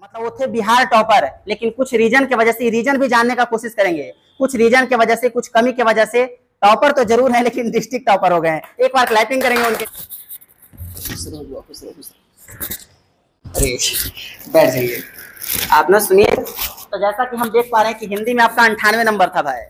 मतलब वो थे बिहार टॉपर, लेकिन कुछ रीजन की वजह से, रीजन भी जानने का कोशिश करेंगे, कुछ रीजन की वजह से, कुछ कमी की वजह से टॉपर तो जरूर है लेकिन डिस्ट्रिक्ट टॉपर हो गए हैं। एक बार क्लैपिंग करेंगे उनके। अरे बैठ जाइए। आप ना सुनिए, तो जैसा कि हम देख पा रहे हैं कि हिंदी में आपका 98 नंबर था भाई।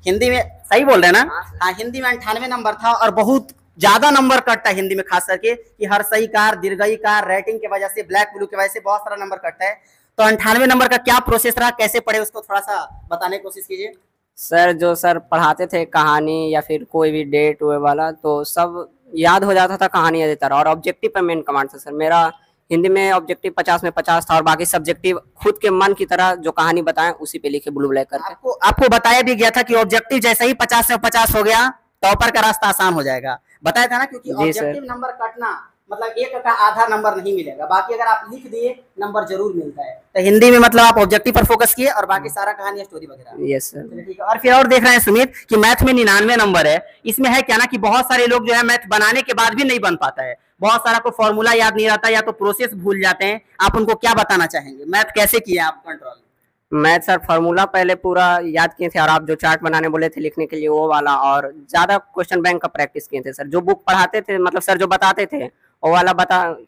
हिंदी में सही बोल रहे हैं ना? हाँ, हिंदी में 98 नंबर था और बहुत ज्यादा नंबर कटता है हिंदी में, खास करके कि हर सही कार, दीर्घई कार, राइटिंग की वजह से, ब्लैक ब्लू की वजह से बहुत सारा नंबर कटता है। तो 98 नंबर का क्या प्रोसेस रहा, कैसे पढ़े, उसको थोड़ा सा बताने की कोशिश कीजिए। सर जो सर पढ़ाते थे कहानी या फिर कोई भी डेट वे वाला, तो सब याद हो जाता था कहानी अधिकतर। और ऑब्जेक्टिव पे मेन कमांड था सर मेरा। हिंदी में ऑब्जेक्टिव 50 में 50 था और बाकी सब्जेक्टिव खुद के मन की तरह जो कहानी बताएं उसी पे लिखे ब्लू ब्लैक करके। आपको बताया भी गया था कि ऑब्जेक्टिव जैसे ही 50 से 50 हो गया टॉपर का रास्ता आसान हो जाएगा, बताया था ना? क्योंकि ऑब्जेक्टिव नंबर कटना मतलब एक का आधा नंबर नहीं मिलेगा, बाकी अगर आप लिख दिए नंबर जरूर मिलता है। तो हिंदी में मतलब आप ऑब्जेक्टिव पर फोकस किए और बाकी सारा कहानी, स्टोरी वगैरह। Yes sir. ठीक है। और फिर और देख रहे हैं सुमित कि मैथ में 99 नंबर है। इसमें है क्या ना कि बहुत सारे लोग जो है मैथ बनाने के बाद भी नहीं बन पाता है, बहुत सारा को फॉर्मूला याद नहीं रहता या तो प्रोसेस भूल जाते हैं। आप उनको क्या बताना चाहेंगे, मैथ कैसे किए आप कंट्रोल? मैथ सर फार्मूला पहले पूरा याद किए थे और आप जो चार्ट बनाने बोले थे लिखने के लिए वो वाला, और ज्यादा क्वेश्चन बैंक का प्रैक्टिस किए थे सर। जो बुक पढ़ाते थे मतलब सर जो बताते थे वो वाला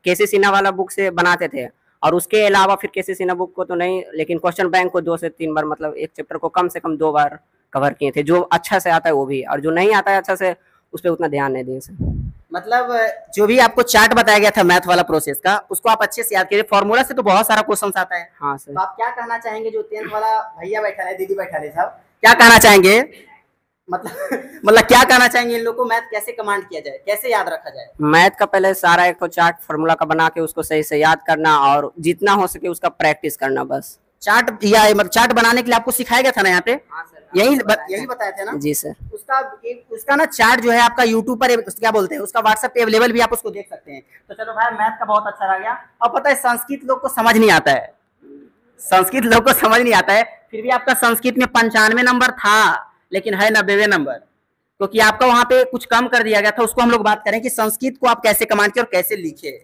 केसी सिन्हा वाला बुक से बनाते थे, और उसके अलावा फिर केसी सिन्हा बुक को तो नहीं, लेकिन क्वेश्चन बैंक को 2 से 3 बार, मतलब एक चैप्टर को कम से कम 2 बार कवर किए थे। जो अच्छा से आता है वो भी, और जो नहीं आता है अच्छा से उस पर उतना ध्यान नहीं दिए सर। मतलब जो भी आपको चार्ट बताया गया था मैथ वाला प्रोसेस का, उसको आप अच्छे से याद कीजिए। फॉर्मूला से तो बहुत सारा क्वेश्चन आता है। हाँ सर। तो आप क्या कहना चाहेंगे, जो 10th वाला भैया बैठा है, दीदी बैठा है साहब, क्या कहना चाहेंगे? मतलब क्या कहना चाहेंगे इन लोगों को, मैथ कैसे कमांड किया जाए, कैसे याद रखा जाए? मैथ का पहले सारा एक तो चार्ट फार्मूला का बना के उसको सही से याद करना और जितना हो सके उसका प्रैक्टिस करना बस। चार्ट या मतलब चार्ट बनाने के लिए आपको सिखाया गया था ना यहाँ पे? यही बताया था ना? जी सर। उसका ना चार्ट जो है आपका यूट्यूब पर, क्या बोलते हैं, उसका व्हाट्सएप पे अवेलेबल भी, आप उसको देख सकते हैं। तो चलो भाई, मैथ का बहुत अच्छा रह गया। और पता है संस्कृत लोग को समझ नहीं आता है, संस्कृत लोग को समझ नहीं आता है, फिर भी आपका संस्कृत में 95 नंबर था लेकिन है 90वें नंबर, क्योंकि आपका वहां पे कुछ कम कर दिया गया था। उसको हम लोग बात करें कि संस्कृत को आप कैसे कमांड किए और कैसे लिखे।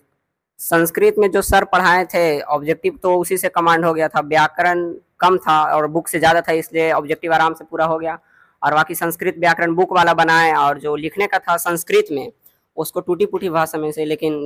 संस्कृत में जो सर पढ़ाए थे ऑब्जेक्टिव तो उसी से कमांड हो गया था, व्याकरण कम था और बुक से ज़्यादा था, इसलिए ऑब्जेक्टिव आराम से पूरा हो गया। और बाकी संस्कृत व्याकरण बुक वाला बनाए, और जो लिखने का था संस्कृत में उसको टूटी फूटी भाषा में से लेकिन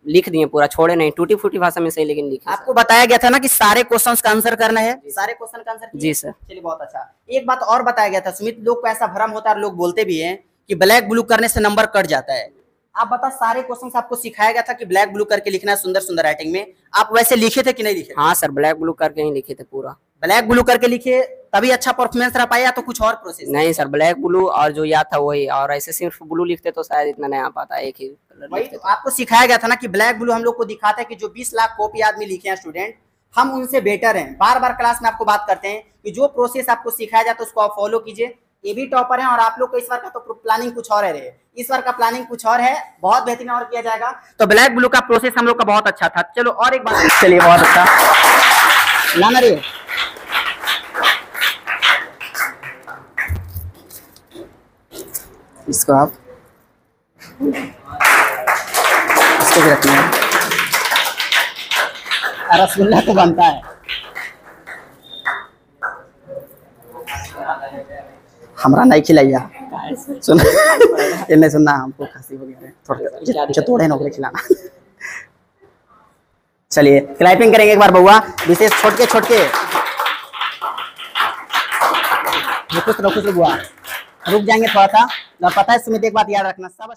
लिख दिए, पूरा छोड़े नहीं, टूटी फूटी भाषा में से लेकिन लिखे। आपको बताया गया था ना कि सारे क्वेश्चंस का आंसर करना है, सारे क्वेश्चन का आंसर? जी सर। चलिए बहुत अच्छा। एक बात और बताया गया था सुमित, लोग को ऐसा भ्रम होता है, लोग बोलते भी हैं कि ब्लैक ब्लू करने से नंबर कट जाता है। आप बता, सारे क्वेश्चंस आपको सिखाया गया था कि ब्लैक ब्लू करके लिखना है सुंदर सुंदर राइटिंग में, आप वैसे लिखे थे कि नहीं लिखे? हाँ सर, ब्लैक ब्लू करके ही लिखे थे पूरा। ब्लैक ब्लू करके लिखे तभी अच्छा परफॉर्मेंस रह पाया, तो कुछ और प्रोसेस? नहीं सर, ब्लैक ब्लू और जो याद था वही, और ऐसे सिर्फ ब्लू लिखते तो शायद इतना नहीं आ पाता, एक ही कलर वही तो आपको सिखाया गया था ना कि ब्लैक ब्लू हम लोग को दिखाता है कि जो 20 लाख कॉपी आदमी लिखे हैं स्टूडेंट, हम उनसे बेटर हैं। बार बार क्लास में आपको बात करते हैं कि जो प्रोसेस आपको सिखाया जाता है उसको आप फॉलो कीजिए। ये भी टॉपर है और आप लोग को इस बार का तो प्लानिंग कुछ और है, इस बार का प्लानिंग कुछ और है, बहुत बेहतरीन और किया जाएगा। तो ब्लैक ब्लू का प्रोसेस हम लोग का बहुत अच्छा था। चलो और एक बात, चलिए बहुत अच्छा लाना रे, इसको आप इसको भी रखना है। रसगुल्ला तो बनता है, हमरा नहीं खिलाइया, सुन नहीं सुनना, हमको खांसी हो गया है थोड़ा, चतोड़े नौकरी खिलाना। चलिए क्लैपिंग करेंगे एक बार बउआ, विशेष छोटके छोटके रुक बुआ, रुक जाएंगे थोड़ा सा। पता है सुमित, एक बात याद रखना, सब